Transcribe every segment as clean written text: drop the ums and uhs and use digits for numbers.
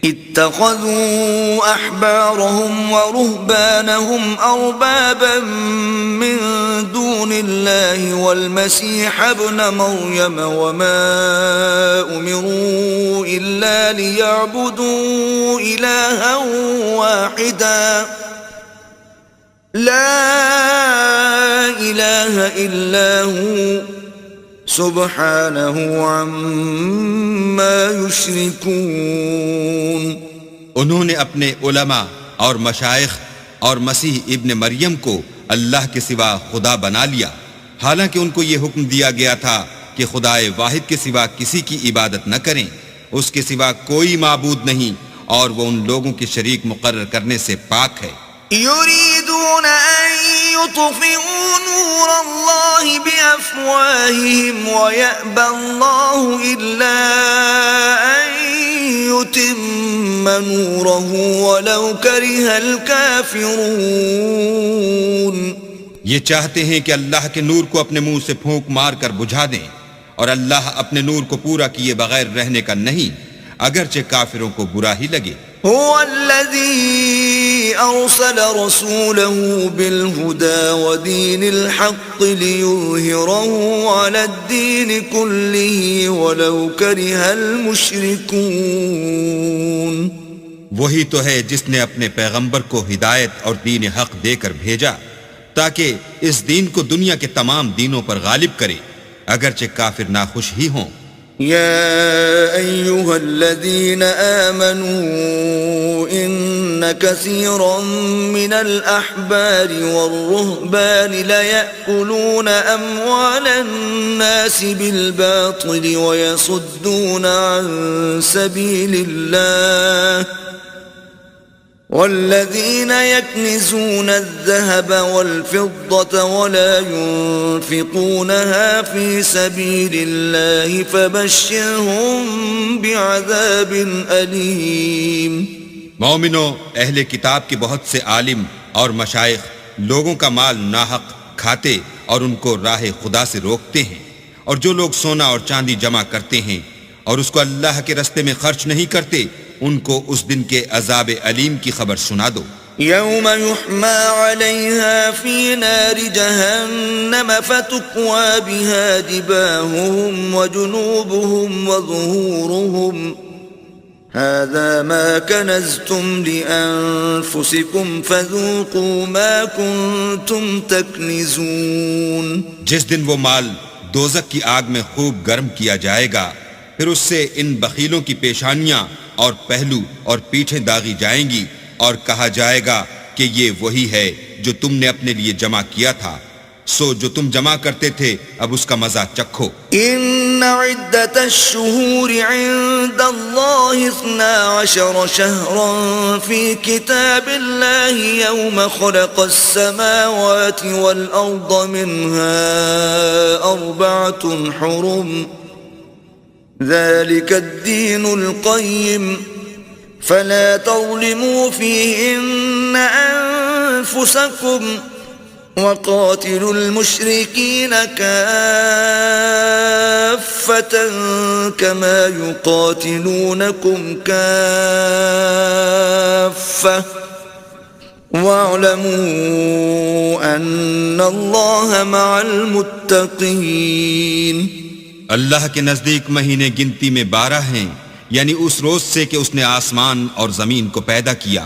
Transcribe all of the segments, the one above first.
اتخذوا أحبارهم ورهبانهم أربابا من دون الله والمسيح ابن مريم وما أمروا إلا ليعبدوا إلها واحدا لا إله إلا هو سبحانه عما يشركون. انہوں نے اپنے علماء اور مشائخ اور مسیح ابن مریم کو اللہ کے سوا خدا بنا لیا، حالانکہ ان کو یہ حکم دیا گیا تھا کہ خدائے واحد کے سوا کسی کی عبادت نہ کریں، اس کے سوا کوئی معبود نہیں، اور وہ ان لوگوں کے شریک مقرر کرنے سے پاک ہے. يريدون أن يطفئوا نور الله بأفواههم ويأبى الله إلا أن يتم نوره ولو كره الكافرون. یہ چاہتے ہیں کہ اللہ کے نور کو اپنے منہ سے پھونک مار کر بجھا دیں، اور اللہ اپنے نور کو پورا کیے بغیر رہنے کا نہیں، اگرچہ کافروں کو برا ہی لگے. هو الذي أرسل رسوله بالهدى ودين الحق ليظهره على الدين كله ولو كره المشركون. وہی تو ہے جس نے اپنے پیغمبر کو ہدایت اور دین حق دے کر بھیجا تاکہ اس دین کو دنیا کے تمام دینوں پر غالب کرے، اگرچہ کافر ناخوش ہی ہوں. يا أيها الذين آمنوا إن كثيرا من الأحبار والرهبان ليأكلون أموال الناس بالباطل ويصدون عن سبيل الله والذين يكنزون الذهب والفضة ولا ينفقونها في سبيل الله فبشرهم بعذاب أليم. مومنو، اہل کتاب کے بہت سے عالم اور مشائخ لوگوں کا مال ناحق کھاتے اور ان کو راہ خدا سے روکتے ہیں، اور جو لوگ سونا اور چاندی جمع کرتے ہیں اور اس کو اللہ کے رستے میں خرچ نہیں کرتے، ان کو اس دن کے عذاب علیم کی خبر سنا دو. يوم يحمى عليها في نار جهنم فتكوى بها جباههم وجنوبهم وظهورهم هذا ما كنزتم لأنفسكم فذوقوا ما كنتم تكنزون. جس دن وہ مال دوزخ کی آگ میں خوب گرم کیا جائے گا، پھر اس سے ان بخیلوں کی پیشانیاں اور پہلو اور پیٹھیں داغی جائیں گی، اور کہا جائے گا کہ یہ وہی ہے جو تم نے اپنے لیے جمع کیا تھا، سو جو تم جمع کرتے تھے اب اس کا مزہ چکھو. ان عدت الشہور عند اللہ 12 شہرا فی کتاب اللہ یوم خلق السماوات والارض منها 4 حرم ذلك الدين القيم فلا تظلموا فيهن أنفسكم وقاتلوا المشركين كافة كما يقاتلونكم كافة واعلموا أن الله مع المتقين. اللہ کے نزدیک مہینے گنتی میں 12 ہیں، یعنی اس روز سے کہ اس نے آسمان اور زمین کو پیدا کیا.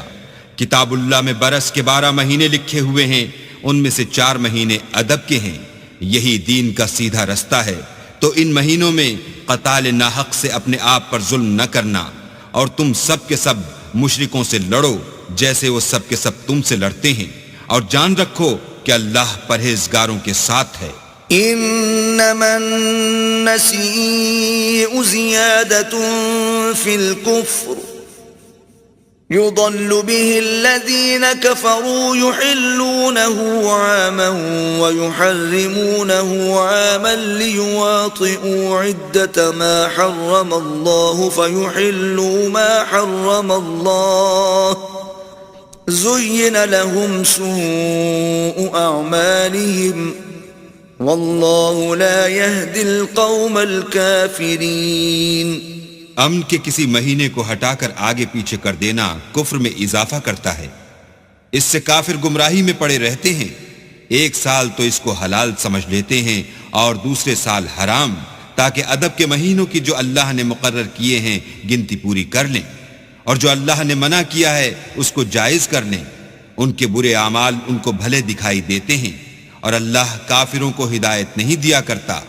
کتاب اللہ میں برس کے 12 مہینے لکھے ہوئے ہیں، ان میں سے 4 مہینے ادب کے ہیں. یہی دین کا سیدھا رستہ ہے. تو ان مہینوں میں قتال ناحق سے اپنے آپ پر ظلم نہ کرنا، اور تم سب کے سب مشرکوں سے لڑو جیسے وہ سب کے سب تم سے لڑتے ہیں، اور جان رکھو کہ اللہ پرہیزگاروں کے ساتھ ہے. انما النسيء زيادة في الكفر يضل به الذين كفروا يحلونه عاما ويحرمونه عاما ليواطئوا عدة ما حرم الله فيحلوا ما حرم الله زين لهم سوء أعمالهم واللہ لا يهدي القوم الكافرین. امن کے کسی مہینے کو ہٹا کر آگے پیچھے کر دینا کفر میں اضافہ کرتا ہے۔ اس سے کافر گمراہی میں پڑے رہتے ہیں۔ ایک سال تو اس کو حلال سمجھ لیتے ہیں اور دوسرے سال حرام، تاکہ ادب کے مہینوں کی جو اللہ نے مقرر کیے ہیں گنتی پوری کر لیں، اور جو اللہ نے منع کیا ہے اس کو جائز کر لیں۔ ان کے برے اعمال ان کو بھلے دکھائی دیتے ہیں، اور اللہ کافروں کو ہدایت نہیں دیا کرتا۔